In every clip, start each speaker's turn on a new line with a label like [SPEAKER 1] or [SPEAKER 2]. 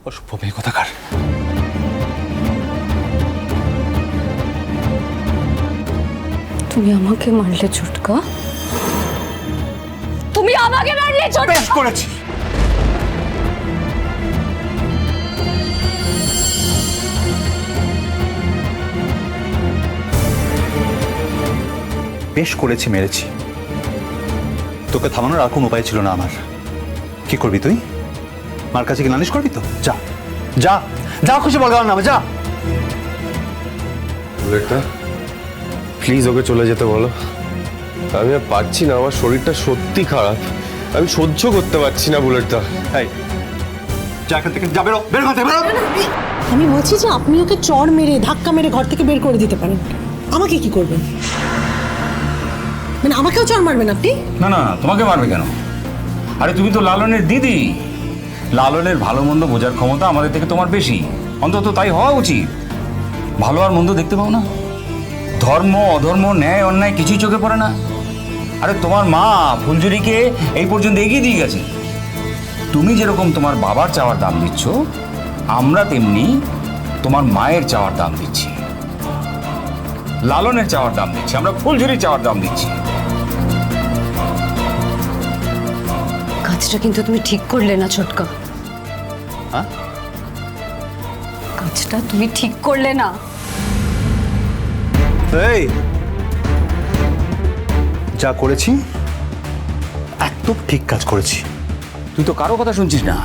[SPEAKER 1] অসভ্য মেয়ে কোথাকার।
[SPEAKER 2] তুমি আমাকে মারলে ছোটকা, তুমি আমাকে মারলে ছোটকা।
[SPEAKER 1] বেশ করেছি, বেশ করেছি, মেরেছি। তোকে থামানোর আর কোনো উপায় ছিল না আমার। কি করবি তুই? মার কাছে কি নালিশ করবি? তো যা যা যা, খুশি বল গাওয়ার নামে যা।
[SPEAKER 3] বুলেটটা প্লিজ ওকে চলে যেতে বলো। আমি আর পারছি না, আমার শরীরটা সত্যি খারাপ, আমি সহ্য করতে পারছি না বুলেটটা।
[SPEAKER 1] এই যা এখান থেকে, যা, বেরো, বের ঘর থেকে বেরো।
[SPEAKER 4] আমি বলছি যে আপনি ওকে চড় মেরে ধাক্কা মেরে ঘর থেকে বের করে দিতে পারেন, আমাকে কি করবেন? মানে আমাকেও চড় মারবেন আপনি?
[SPEAKER 5] না না, তোমাকে মারবে কেন? আরে তুমি তো লালনের দিদি, লালনের ভালো মন্দ বোঝার ক্ষমতা আমাদের থেকে তোমার বেশি, অন্তত তাই হওয়া উচিত। ভালো আর মন্দ দেখতে পাও না? ধর্ম অধর্ম ন্যায় অন্যায় কিছুই চোখে পড়ে না? আরে তোমার মা ফুলঝুরিকে এই পর্যন্ত এগিয়ে দিয়ে গেছে। তুমি যেরকম তোমার বাবার চাওয়ার দাম দিচ্ছ, আমরা তেমনি তোমার মায়ের চাওয়ার দাম দিচ্ছি, লালনের চাওয়ার দাম দিচ্ছি, আমরা ফুলঝুরির চাওয়ার দাম দিচ্ছি।
[SPEAKER 2] কাজটা কিন্তু তুমি ঠিক করলে না ছোটকা।
[SPEAKER 1] হ্যাঁ,
[SPEAKER 2] কাজটা তুমি ঠিক করলে না।
[SPEAKER 1] এই যা করেছি একদম ঠিক কাজ করেছি।
[SPEAKER 5] তুই তো কারো কথা শুনছিস না,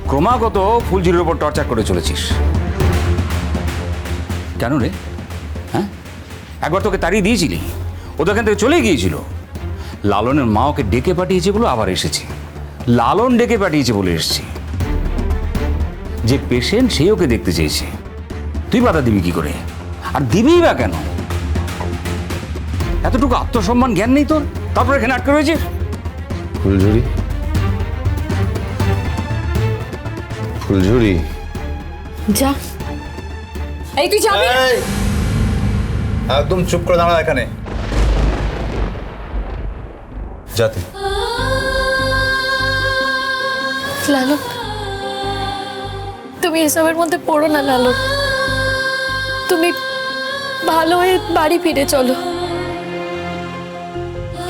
[SPEAKER 5] ক্রমাগত ফুলঝুরির উপর টর্চার করে চলেছিস। কেন রে? হ্যাঁ, একবার তোকে তাড়িয়ে দিয়েছিলি, ও তো এখান থেকে চলে গিয়েছিল। লালনের মা ওকে ডেকে পাঠিয়েছে বলে আবার এসেছি, লালন ডেকে পাঠিয়েছে বলে এসেছি। যে পেশেন্ট সে ওকে দেখতে চেয়েছে, তুই বাধা দিবি কি করে? আর দিবিই বা কেন? এতটুকু আত্মসম্মান জ্ঞান নেই তোর, তারপর এখানে আটকে রয়েছিস।
[SPEAKER 3] ফুলঝুরি, ফুলঝুরি,
[SPEAKER 2] যা। এই তুই যাবি?
[SPEAKER 1] একদম চুপ করে দাঁড়া এখানে, যাতে।
[SPEAKER 6] লালন, তুমি এসবের মধ্যে পড়ো না লালন, তুমি ভালো হয়ে বাড়ি ফিরে চলো।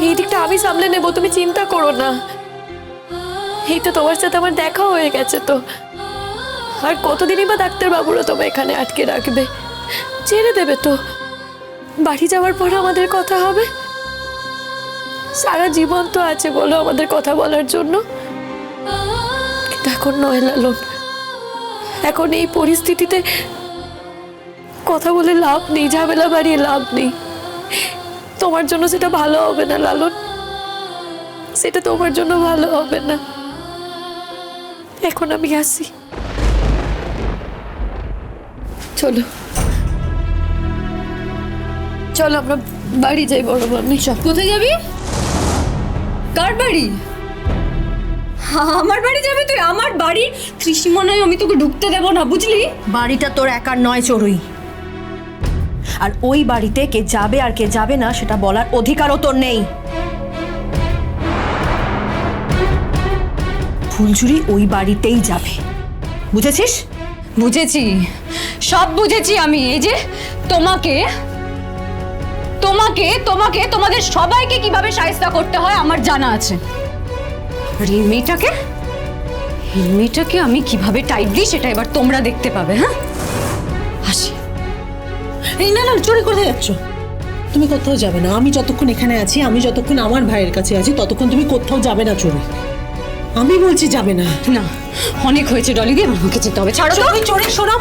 [SPEAKER 6] এই দিকটা আমি সামলে নেবো, তুমি চিন্তা করো না। এই তো তোমার সাথে আমার দেখা হয়ে গেছে, তো আর কতদিনই বা ডাক্তারবাবুরা তোমায় এখানে আটকে রাখবে? ছেড়ে দেবে তো? বাড়ি যাওয়ার পর আমাদের কথা হবে। সারা জীবন তো আছে বলো আমাদের কথা বলার জন্য। কিন্তু এখন নয় লালন, এখন এই পরিস্থিতিতে কথা বলে লাভ নেই, ঝামেলা বাড়িয়ে লাভ নেই। তোমার জন্য সেটা ভালো হবে না লালন, সেটা তোমার জন্য ভালো হবে না। এখন আমি আসি, চলো চলো আমরা বাড়ি যাই। বড় মামি,
[SPEAKER 2] কোথায় যাবি? কার বাড়ি? আমার বাড়ি যাবে তুই? আমার বাড়ির ত্রিসীমানায় আমি তোকে ঢুকতে দেব না, বুঝলি?
[SPEAKER 4] বাড়িটা তোর একার নয় চড়ুই, আর ওই বাড়িতে কে যাবে আর কে যাবে না সেটা বলার অধিকারও তোর নেই। ফুলঝুরি ওই বাড়িতেই যাবে, বুঝেছিস?
[SPEAKER 2] বুঝেছি, সব বুঝেছি আমি। এই যে তোমাকে তোমাকে তোমাকে তোমাদের সবাইকে কিভাবে শায়েস্তা করতে হয় আমার জানা আছে। আর এই মেয়েটাকে আমি কিভাবে টাইট দিই সেটা এবার তোমরা দেখতে পাবে। হ্যাঁ, আসি।
[SPEAKER 4] এই না না, চুরি করে যাচ্ছ। তুমি কোথাও যাবে না, আমি যতক্ষণ এখানে আছি, আমি যতক্ষণ আমার ভাইয়ের কাছে আছি, ততক্ষণ তুমি কোথাও যাবে না চুরি। আমি বলছি যাবে না।
[SPEAKER 2] না, অনেক হয়েছে ডলি দিয়ে, আমাকে যেতে হবে। ছাড়ো তো।
[SPEAKER 4] চোরই চোরই শোনো,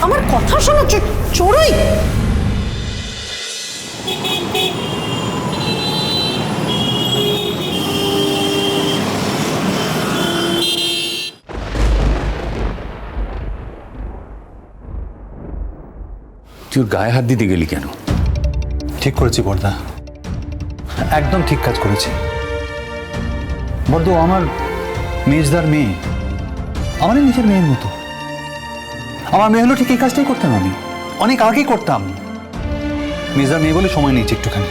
[SPEAKER 4] আমার কথা শোনো। চোরই
[SPEAKER 5] তুই ওর গায়ে হাত দিতে গেলি কেন?
[SPEAKER 1] ঠিক করেছি বর্দা, একদম ঠিক কাজ করেছি। বর্দ আমার মেজদার মেয়ে, আমারই নিজের মেয়ের মতো। আমার মেয়ে হলো ঠিক এই কাজটাই করতাম আমি, অনেক আগেই করতাম। মেজদার মেয়ে বলে সময় নিয়েছি একটুখানি।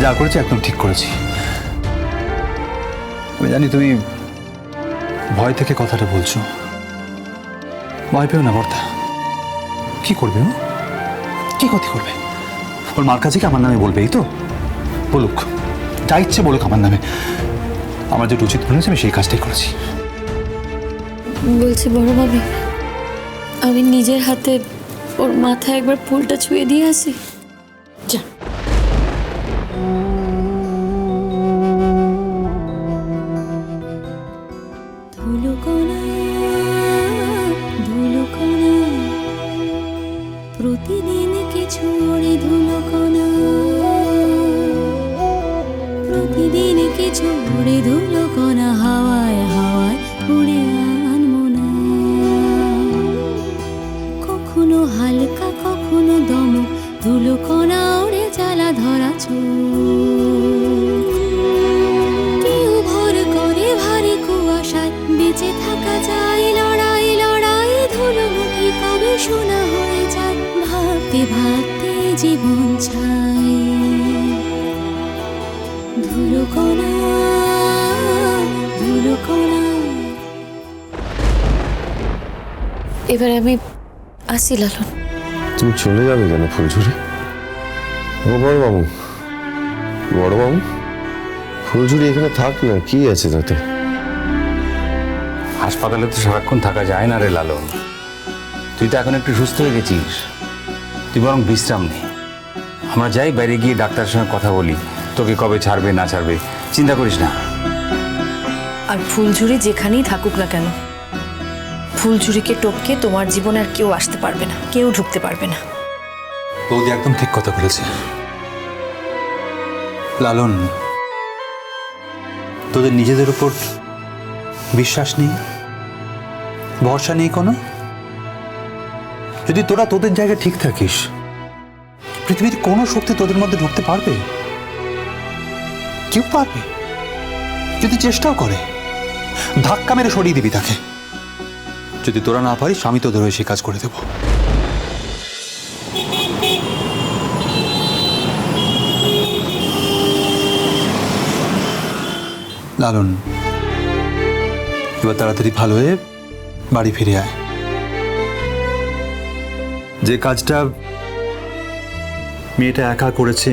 [SPEAKER 1] যা করেছি একদম ঠিক করেছি। আমি জানি তুমি ভয় থেকে কথাটা বলছো। ভয় পেও না বর্দা। কি করবে ও? কি ক্ষতি করবে? ওর মার কাছে কি আমার নামে বলবে? এই তো বলুক, যা ইচ্ছে বলুক আমার নামে। আমার যেটা উচিত মনে হচ্ছে আমি সেই কাজটাই করেছি।
[SPEAKER 6] বলছি বড় ভাবি, আমি নিজের হাতে ওর মাথায় একবার ফুলটা ছুঁয়ে দিয়ে আসি।
[SPEAKER 4] যা।
[SPEAKER 7] ধুলোকণা ধুলোকণা প্রতিদিন কিছু ওড়ে ধুলোকণা, প্রতিদিন কিছু ওড়ে ধুলোকণা, হাওয়ায় হাওয়ায় উড়ে আনমো না। কখনো হালকা কখনো দমক, ধুলোকণা ওড়ে জ্বালা ধরা চোখ। কেউ ভর করে ভারী কুয়াশায়, বেঁচে থাকা যায় লড়াই লড়াই, ধুলো মুঠি কবে শোনা হয়ে যায়, ভাবতে ভাবতে জীবন ছাই। ধুলোকণা ধুলোকণা।
[SPEAKER 6] এবারে আমি আসি লালন।
[SPEAKER 3] তুমি চলে যাবে কেন ফুলঝুরি? ও বড় মামু, বড় মামু, ফুলঝুরি এখানে থাক না, কি আছে তাতে?
[SPEAKER 5] হাসপাতালে তো সারাক্ষণ থাকা যায় না রে লালন। তুই তো এখন একটু সুস্থ হয়ে গেছিস, তুই বরং বিশ্রাম নে। আমরা যাই, বাইরে গিয়ে ডাক্তারের সঙ্গে কথা বলি, তোকে কবে ছাড়বে না ছাড়বে চিন্তা করিস না।
[SPEAKER 8] আর ফুলঝুরি যেখানেই থাকুক না কেন, ফুলঝুরিকে টপকে তোমার জীবনে আর কেউ আসতে পারবে না, কেউ ঢুকতে পারবে না।
[SPEAKER 1] বৌদি একদম ঠিক কথা বলেছে। লালন, তোদের নিজেদের উপর বিশ্বাস নেই, ভরসা নেই কোনো? যদি তোরা তোদের জায়গায় ঠিক থাকিস, পৃথিবীর কোনো শক্তি তোদের মধ্যে ঢুকতে পারবে? কেউ পারবে? যদি চেষ্টাও করে, ধাক্কা মেরে সরিয়ে দিবি তাকে। যদি তোরা না পারিস, আমি তোদের হয়ে সে কাজ করে দেব। লালন, এবার তাড়াতাড়ি ভালো হয়ে বাড়ি ফিরে আয়। যে কাজটা মেয়েটা একা করেছে,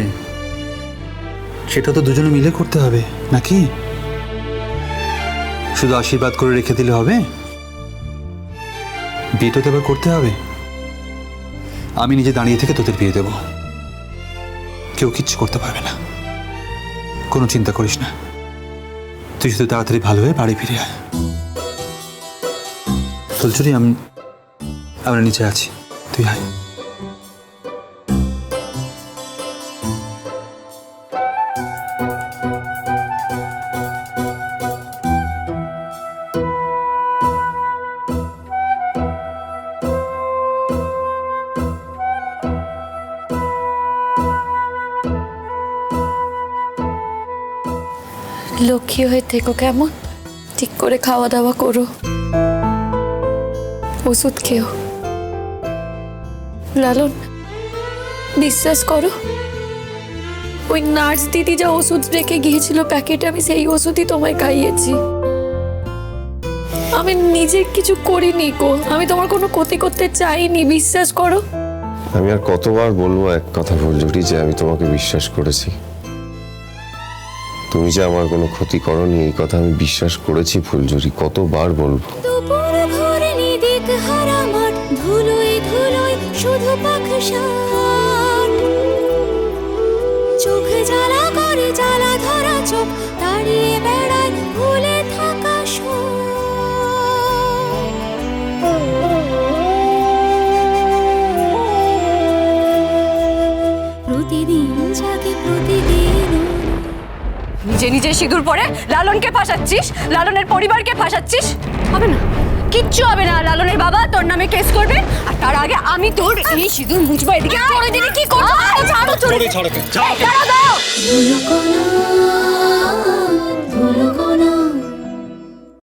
[SPEAKER 1] সেটা তো দুজনে মিলে করতে হবে নাকি? শুধু আশীর্বাদ করে রেখে দিলে হবে? বিয়েটা তো এবার করতে হবে। আমি নিজে দাঁড়িয়ে থেকে তোদের বিয়ে দেব, কেউ কিচ্ছু করতে পারবে না। কোনো চিন্তা করিস না, তুই শুধু তাড়াতাড়ি ভালো হয়ে বাড়ি ফিরে আয়। ফুলঝুরি, আমরা নিচে আছি, তুই আয়।
[SPEAKER 6] লক্ষ্মী হয়ে থেকো কেমন, ঠিক করে খাওয়া দাওয়া করো, ওষুধ খেও। লালন, বিশ্বাস করো, ওই নার্স দিদি যা ওষুধ রেখে গিয়েছিল প্যাকেটে, আমি সেই ওষুধই তোমায় খাইয়েছি। আমি নিজে কিছু করিনি গো, আমি তোমার কোনো ক্ষতি করতে চাইনি, বিশ্বাস করো।
[SPEAKER 3] আমি আর কতবার বলবো এক কথা ফুলঝুরি, যে আমি তোমাকে বিশ্বাস করেছি। তুমি যে আমার কোনো ক্ষতি করনি এই কথা আমি বিশ্বাস করেছি ফুলঝুরি, কতবার বলবো।
[SPEAKER 7] দুপুর ঘরে নিদিক হারা মাঠ, ধুলোয় ধুলোয় শুধু পাখসান। চোখে জ্বালা করে জ্বালা ধরা চোখ, দাঁড়িয়ে বেড়ায় ভুলে থাকা প্রতিদিন জাগে প্রতিদিন।
[SPEAKER 2] নিজে নিজে সিঁদুর পরে লালনকে ফাঁসাচ্ছিস, লালনের পরিবারকে ফাঁসাচ্ছিস। হবে না, কিচ্ছু হবে না। লালনের বাবা তোর নামে কেস করবে, আর তার আগে আমি তোর এই সিঁদুর মুছবো। এদিকে তোর এদিকে কি করছো? ছাড়ো, ছাড়ো, ছাড়ো, দাও।
[SPEAKER 7] ধুলোকণা